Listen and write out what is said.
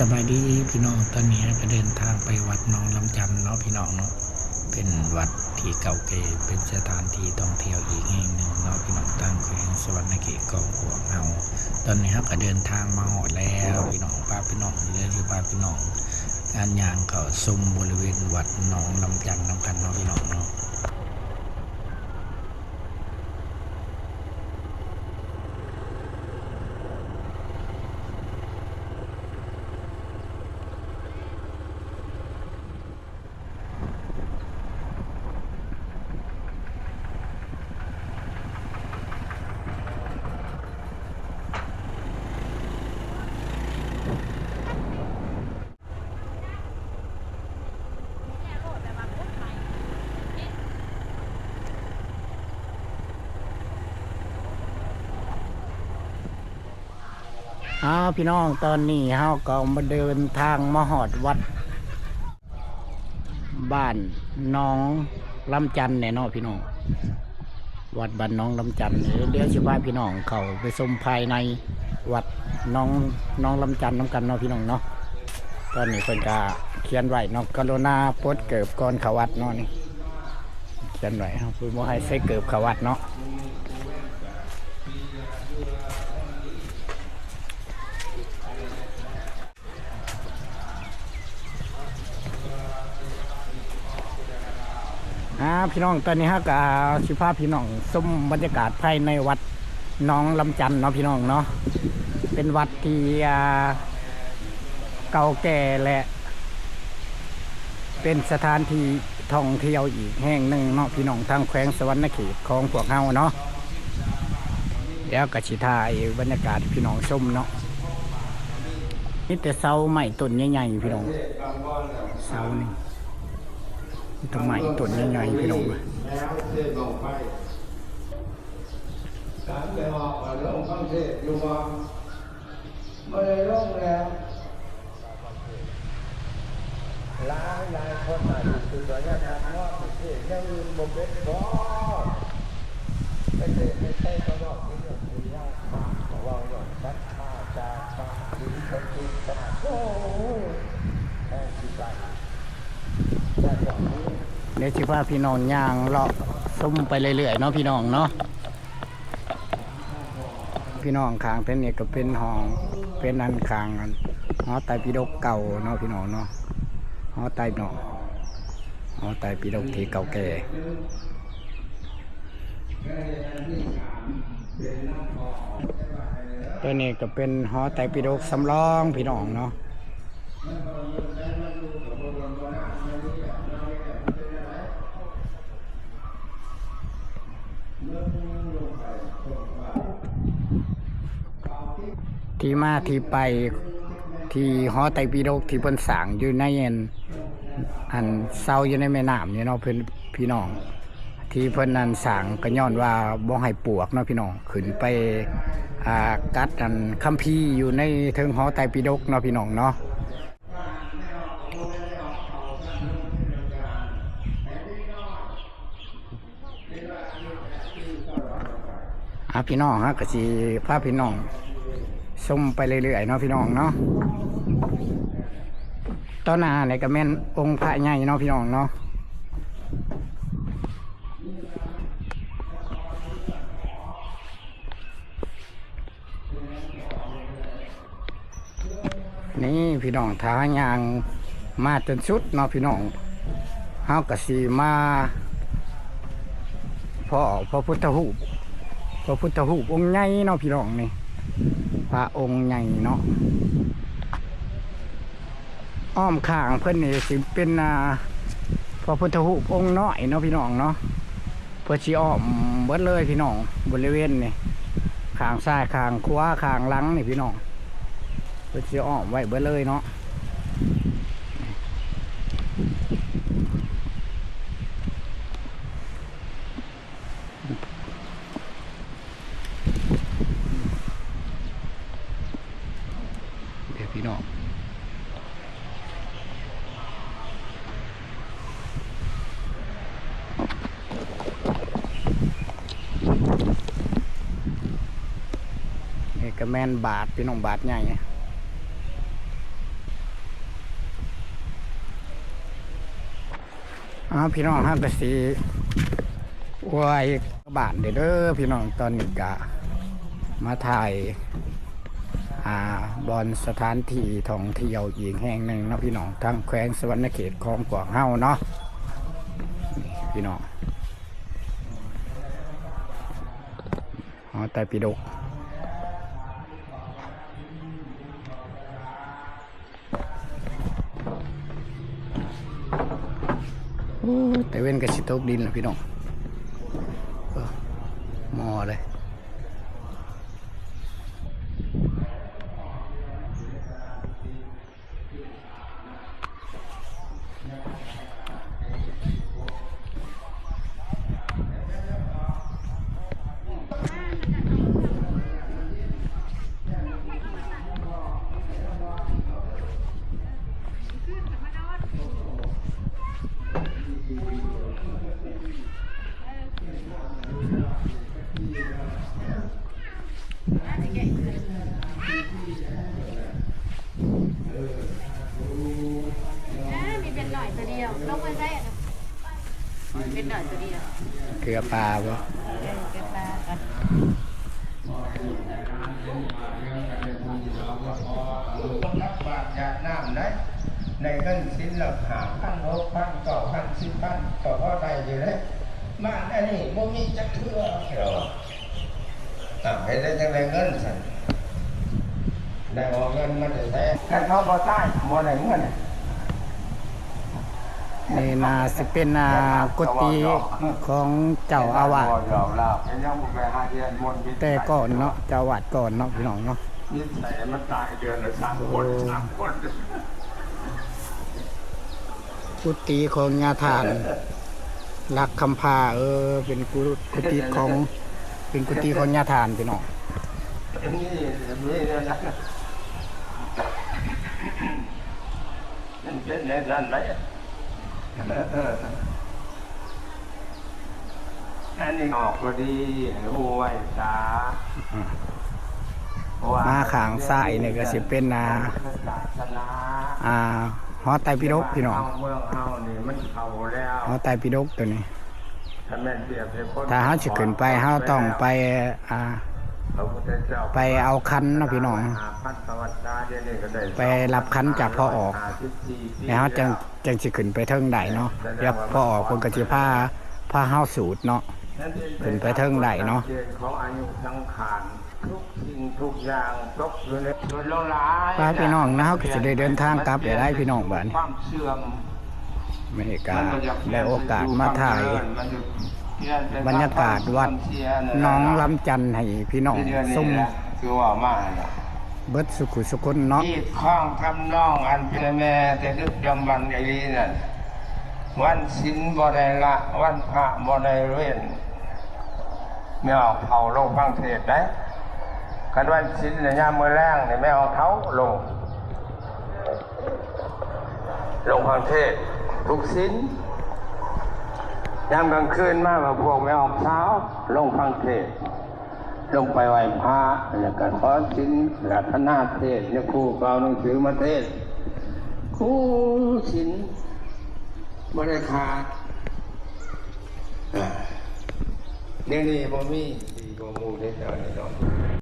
สบายดีพี่น้องตอนนี้ก็เดินทางไปวัดหนองลำจันเนาะพี่น้องเนาะเป็นวัดที่เก่าแก่เป็นสถานที่ท่องเที่ยวอีกแห่งหนึ่งเนาะพี่น้องตั้งแขวงสวรรณเขตกองหัวเฮาตอนนี้ก็เดินทางมาหอดแล้วพี่น้องพาพี่น้องเรื่อยๆพาพี่น้องงานยางเขาซุ้มบริเวณวัดหนองลำจันนำกันเนาะพี่น้องเนาะพี่น้องตอนนี้เฮาก็มาเดินทางมาหอดวัดบ้านน้องลำจันเนี่ยเนาะพี่น้องวัดบ้านน้องลำจันเดี๋ยวสิพาพี่น้องเข้าไปชมภายในวัดน้องลำจันน้ำกันเนาะพี่น้องเนาะตอนนี้เพิ่นก็เขียนไว้เนาะกรุณาโพสเกิบก่อนเข้าวัดเนาะนี่เขียนไว้ครับเพิ่นบ่ให้ใส่เกิบเข้าวัดเนาะพี่น้องตอนนี้ฮะก็สิพาพี่น้องชมบรรยากาศภายในวัดน้องลำจันเนาะพี่น้องเนาะเป็นวัดที่เก่าแก่และเป็นสถานที่ท่องเที่ยวอีกแห่งหนึ่งเนาะพี่น้องทางแขวงสวรรณเขตของพวกเฮาเนาะแล้วก็สิถ่ายบรรยากาศพี่น้องชมเนาะนี่แต่เสาใหม่ต้นใหญ่ๆพี่น้องเสานี่ต้นไม้ต้นใหญ่ๆพี่น้องเลยแล้วเทศลงไปสามไปออกลงข้างเทศอยู่ว่าไม่ได้ลงแล้วหลายคนมาดูคือตัวนี้นะว่าเทศยังลืมบ่เป็นบ่ไม่ใช่ก็บอกที่อย่างที่ยากมากของเราอย่างชัดมาจากปากที่คนที่สนาโอ้ยแค่ที่ใจแต่อย่างนี้เดี๋ยวสิพาพี่น้องย่างเลาะซุ่มไปเรื่อยๆเนาะพี่น้องเนาะพี่น้องคางเป็นเนี่ยก็เป็นห้องเป็นอันคางอันหอไตรปิฎกเก่าเนาะพี่น้องเนาะหอไตรเนาะหอไตรปิฎกที่เก่าแก่ตัวนี้ก็เป็นหอไตรปิฎกสำรองพี่น้องเนาะที่มาที่ไปที่หอไตรปิฎกที่เพิ่นสร้างอยู่ในอันเซาอยู่ในแม่น้ำเนี่ยเนาะเพิ่นพี่น้องที่เพิ่นนั้นสร้างก็ย้อนว่าบ่ให้ปวกเนาะพี่น้องขึ้นไปกัดอันคัมภีร์อยู่ในเทิงหอไตรปิฎกเนาะพี่น้องเนาะพี่น้องฮะก็สิพาพี่น้องชมไปเรื่อยๆเนาะพี่น้องเนาะตอนหน้าเนี่ยก็แม่นองค์พระใหญ่เนาะพี่น้องเนาะนี่พี่น้องทางยางมาจนสุดเนาะพี่น้องเฮาก็สิมาพระพุทธรูปองค์ใหญ่เนาะพี่น้องนี่พระองค์ใหญ่เนาะอ้อมข้างเพิ่นนี่สิเป็นพระพุทธรูปองค์น้อยเนาะพี่น้องเนาะเพื่อสิอ้อมเบิดเลยพี่น้องบริเวณนี่ข้างซ้ายข้างขวาข้างหลังนี่พี่น้องเพื่อสิอ้อมไว้เบิดเลยเนาะพี่น้องนี่ก็แม่นบาทพี่น้องบาทใหญ่ พี่น้องห้ามไปสีอวยบ้านเด้อพี่น้องตอนนี้กะมาถ่ายบอนสถานที่ท่องเที่ยวอีกแห่งหนึ่งเนาะพี่น้องทางแขวงสวรรณเขตของกวางเฮาเนาะพี่น้องหอไตรปิฎกแต่เว้นกับสิตกดินนะพี่น้องมอเลยเป็นหน่อยตัวเดียว เกลือปลาบ่ เก็บปลาก่อน รับบาตรหยาดน้ำได้ในเงินสินหลักหา1,000 6,000 9,000 10,000ก็พอได้อยู่เลยบ้านอันนี้บ่มีจักเทื่อเดี๋ยวเห็นได้จังไดเงินสั่นได้เอาเงินมาได้แท้ถ้าเขาบ่ตายบ่ได้เงิน นี่นาสิเป็นกุฏิของเจ้าอาวาสแต่ก่อนเนาะเจ้าอาวาสก่อนเนาะพี่น้องเนาะ นิสัยมันตายเดือนละ3 คน3 คน กุฏิของญาทานรักคำพาเป็นกุฏิของญาทานพี่น้อง นี่เนี่ยนะนั่นเป็นในด้านไหนอันนี้ออกก็ดีโอ้ยตา มาขางซ้ายนี่ก็สิเป็นศาสนา หอไตรปิฎกพี่น้อง เมืองเฮานี่มันเข้าแล้ว หอไตรปิฎกตัวนี้ ถ้าแม่นเปรียบเป็นคน ถ้าเฮาสิขึ้นไปเฮาต้องไปไปเอาคันเนาะพี่น้องไปรับคันจากพ่อออกแล้วเฮาจังสิขึ้นไปเทิงได้เนาะเดี๋ยวพ่อออกเพิ่นก็สิพาเฮาสูตรเนาะขึ้นไปเทิงได้เนาะ ของอายุสังขารทุกสิ่งทุกอย่างตกอยู่ในโดยลงหลาย ป้าพี่น้องนะเฮาก็สิได้เดินทางกลับได้พี่น้องบัดนี้ ความเสื่อม ไม่กาได้โอกาสมาถ่ายบรรยากาศวัดน้องลำจันให้พี่น้องซุ่ม คือว่ามา เบิดสุขุสุคนเนาะ ที่คล้องทำน้องอันเป็นแม่แต่ดึกดำบรรพ์ไอ้นี่นั่นวันศีลบ่ได้ละวันพระบ่ได้เว้นไม่เอาเผาลงฟังเทศได้กันวันศีลเนี่ยยามมื้อแรงเนี่ยไม่เอาเท้าลงฟังเทศทุกศีลยามกลางคืนมาแบบพวกไม่ออกเช้าลงฟังเทศลงไปไหว้พระแล้วก็ขอศีลรัตนาเทศเนี่ยครูเอาหนังสือมาเทศครูศีลบริขาดเดี๋ยวนี้บ่มีดีกว่าหมู่ได้เท่านี้ดอก